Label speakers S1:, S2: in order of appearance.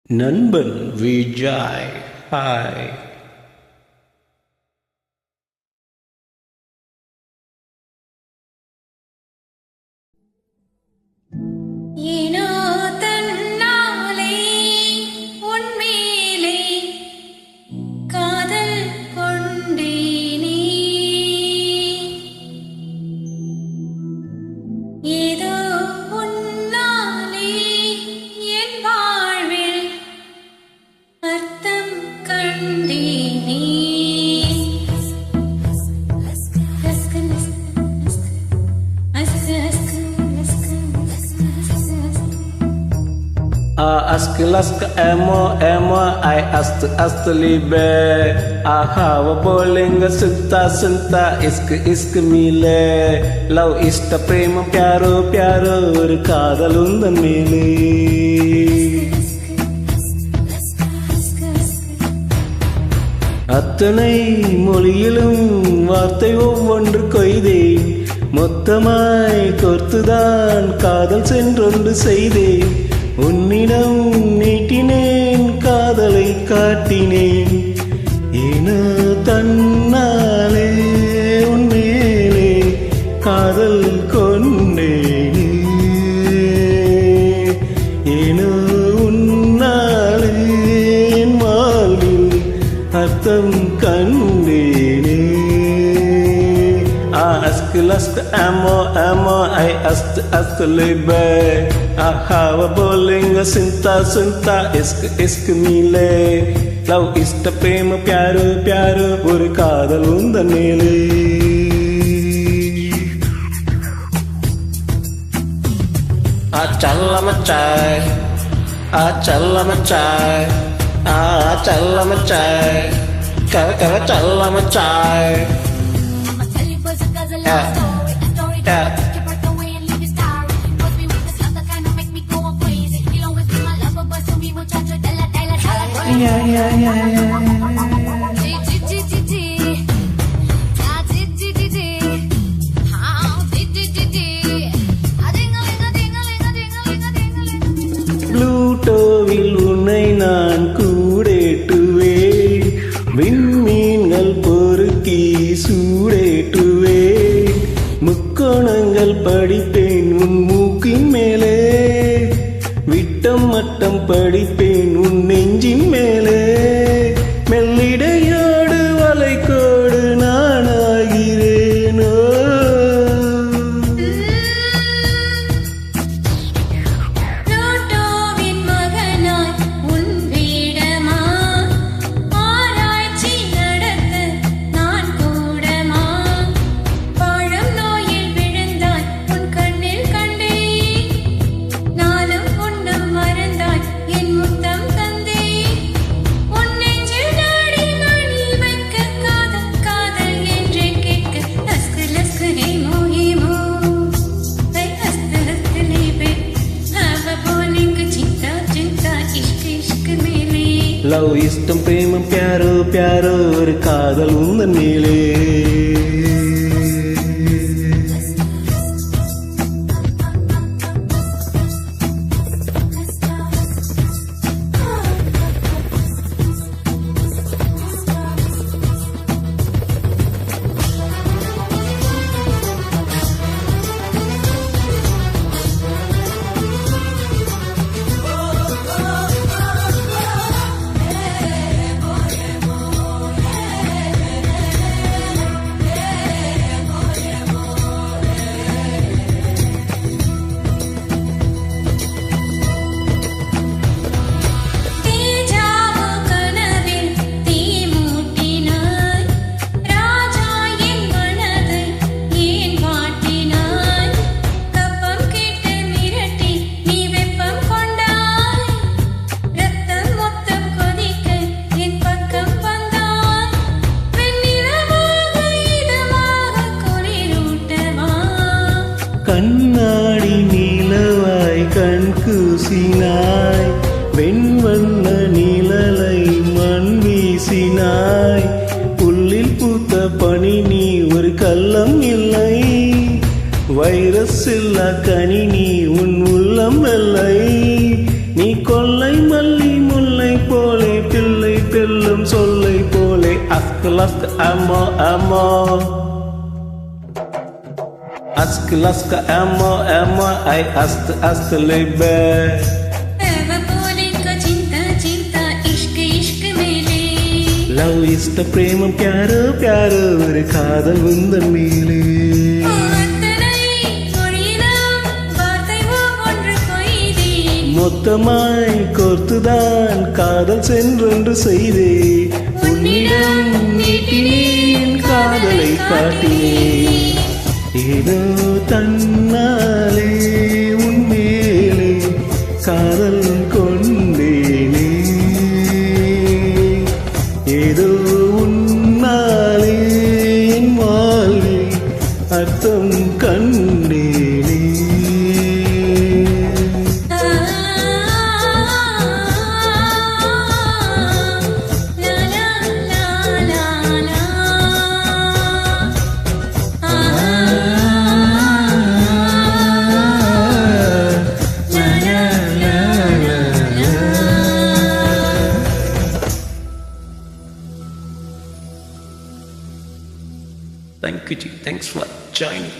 S1: நண்பன் விஜய் ஹாய்.
S2: ஏனோ தன்னாலே உன்மேலே காதல் கொண்டேனே, ஏதோ உன்னாலே என் வாழ்வில் அர்த்தம் கண்டேனே.
S1: Ask lask emo I ask libe hawa bolenga senta isk mile love ista prema pyaro ஒரு காதல் உந்தன் மேலே. அத்தனை மொழியிலும் வார்த்தை ஒவ்வொன்று கொய்தேன், மொத்தமாய் கோர்த்துதான் காதல் சென்றொன்று செய்தேன். உன்னிடம் நீட்டினேன் காதலை காட்டினேன், ஏனோ தன்னாலே உன்மேலே காதல் கொண்டேனே. ஏனோ உன்னாலே என் வாழ்வில் அர்த்தம் கண்டேனே. Ask amo I ask libe hawa bolenga senta isk mile love ista prema pyaro ஒரு காதல் உந்தன் மேலே. Challa machai kara challa machai. ப்ளூட்டோவில் உன்னை நான் கூடேட்டுவேன், விண்மீன்கள் பொறுக்கி சூடேட்டுவேன், முக்கோணங்கள் படிப்பேன் உன் மூக்கின் மேலே, விட்டம் மட்டம் படிப்பேன் உன் நெஞ்சின் மேலே. மெல்லிடையோடு வளைக்கோடு நான் ஆகிறேனோ.
S2: ப்ளூட்டோவின் மகனாய் உன் வீடமா, ஆராய்ச்சி நடத்த நான் கூடமா, பாழம் நோயில் விழுந்தாய் உன் கண்ணில் கண்டேன், நானும் உன்னும் மறந்தாய் என் முத்தம் தந்தேன், உன் நெஞ்சில் நாடி மணி வைக்க காதல் காதல் என்றே கேட்க லஸ்கு லஸ்கு ஹேமோ ஹேமோ ஐ ஹஸ்து ஹஸ்து லேபே ஹவ போலிங்க சிந்தா சிந்தா இஷ்க் இஷ்க் மேலே.
S1: லவ் இஷ்டம் பிரேமம் பியாரோ ஒரு காதல் உந்தன் மேலே.
S2: தேஜாவு கனவில் தீ மூட்டினாய், ராஜா என் மனதை ஏன் வாட்டினாய், கப்பம் கேட்டு மிரட்டி நீ வெப்பம் கொண்டாய், ரத்தம் மொத்தம் கொதிக்க என் பக்கம் வந்தாய், வெண்ணிலவாக இதமாக குளிரூட்டவா.
S1: கண்ணாடி நீலவாய் கண் கூசினாய், வெண்வண்ண நிழலை மண் வீசினாய், புல்லில் பூத்த பனி நீ ஒரு கள்ளம் இல்லை, வைரஸ் இல்லா கனி நீ உன் உள்ளம் இல்லை, நீ கொள்ளை மல்லி முல்லை lask amo amo. Ask amo amo. I ask libe.
S2: एव बोले का चिंता चिंता इश्क इश्क मेले
S1: Love is the பிரேமம் प्यारो प्यारो ஒரு காதல் உந்தன் மேலே.
S2: அத்தனை மொழியிலும் வார்த்தை ஒவ்வொன்று கொய்தேன்
S1: மொத்தமாய் கோர்த்துதான் காதல் சென்றொன்று செய்தே. உன்னிடம் நீட்டினேன் காதலை காட்டினேன். ஏதோ தன்னாலே உன்மேலே காதல் கொண்டேனே. ஏதோ உன்னாலே என் வாழ்வில் அர்த்தம் கண்டேனே. Thank you, Ji. Thanks for joining.